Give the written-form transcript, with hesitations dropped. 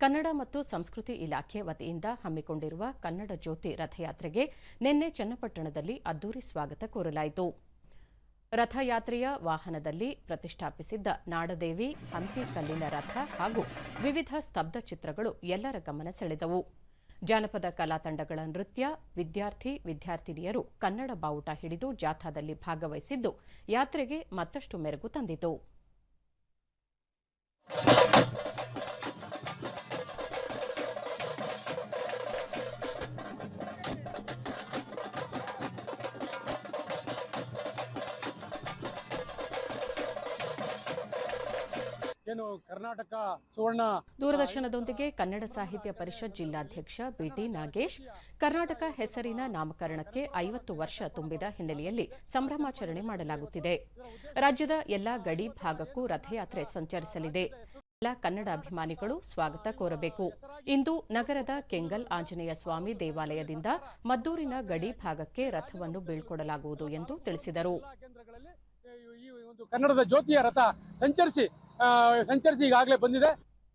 ಕನ್ನಡ ಮತ್ತು ಸಂಸ್ಕೃತಿ ಇಲಾಖೆ ವತಿಯಿಂದ ಹಮ್ಮಿಕೊಂಡಿರುವ ಕನ್ನಡ ಜ್ಯೋತಿ ರಥಯಾತ್ರೆಗೆ ನಿನ್ನೆ ಚನ್ನಪಟ್ಟಣದಲ್ಲಿ ಅದ್ದೂರಿ ಸ್ವಾಗತ ಕೋರಲಾಯಿತು. ರಥಯಾತ್ರೆಯ ವಾಹನದಲ್ಲಿ ಪ್ರತಿಷ್ಠಾಪಿಸಿದ್ದ ನಾಡದೇವಿ, ಹಂಪಿ ಕಲ್ಲಿನ ರಥ ಹಾಗೂ ವಿವಿಧ ಸ್ತಬ್ಧ ಚಿತ್ರಗಳು ಎಲ್ಲರ ಗಮನ ಸೆಳೆದವು. ಜಾನಪದ ಕಲಾ ತಂಡಗಳ ನೃತ್ಯ, ವಿದ್ಯಾರ್ಥಿನಿಯರು ಕನ್ನಡ ಬಾವುಟ ಹಿಡಿದು ಜಾಥಾದಲ್ಲಿ ಭಾಗವಹಿಸಿದ್ದು ಯಾತ್ರೆಗೆ ಮತ್ತಷ್ಟು ಮೆರುಗು ತಂದಿತು. ದೂರದರ್ಶನದೊಂದಿಗೆ ಕನ್ನಡ ಸಾಹಿತ್ಯ ಪರಿಷತ್ ಜಿಲ್ಲಾಧ್ಯಕ್ಷ ಬಿಟಿ ನಾಗೇಶ್, ಕರ್ನಾಟಕ ಹೆಸರಿನ ನಾಮಕರಣಕ್ಕೆ 50 ವರ್ಷ ತುಂಬಿದ ಹಿನ್ನೆಲೆಯಲ್ಲಿ ಸಂಭ್ರಮಾಚರಣೆ ಮಾಡಲಾಗುತ್ತಿದೆ. ರಾಜ್ಯದ ಎಲ್ಲಾ ಗಡಿ ಭಾಗಕ್ಕೂ ರಥಯಾತ್ರೆ ಸಂಚರಿಸಲಿದೆ. ಎಲ್ಲ ಕನ್ನಡ ಅಭಿಮಾನಿಗಳು ಸ್ವಾಗತ ಕೋರಬೇಕು. ಇಂದು ನಗರದ ಕೆಂಗಲ್ ಆಂಜನೇಯ ಸ್ವಾಮಿ ದೇವಾಲಯದಿಂದ ಮದ್ದೂರಿನ ಗಡಿ ಭಾಗಕ್ಕೆ ರಥವನ್ನು ಬೀಳ್ಕೊಡಲಾಗುವುದು ಎಂದು ತಿಳಿಸಿದರು. ಕನ್ನಡದ ಜ್ಯೋತಿಯ ರಥ ಸಂಚರಿಸಿ ಈಗಾಗಲೇ ಬಂದಿದೆ.